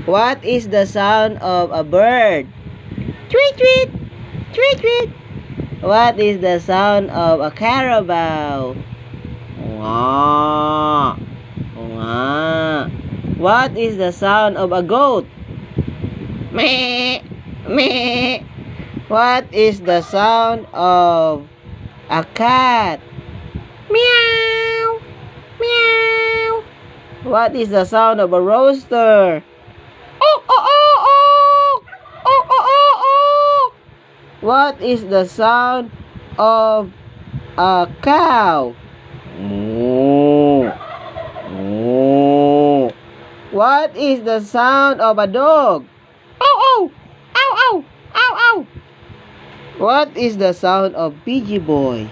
What is the sound of a bird? Tweet, tweet, tweet, tweet. What is the sound of a carabao? Wah, wah. What is the sound of a goat? Meh, meh. What is the sound of a cat? Meow, meow. What is the sound of a rooster? Oh, oh, oh, oh. Oh, oh, oh, oh. What is the sound of a cow? Moo, moo. What is the sound of a dog? Oh, oh, ow, ow, ow, ow. What is the sound of Pidgey Boy?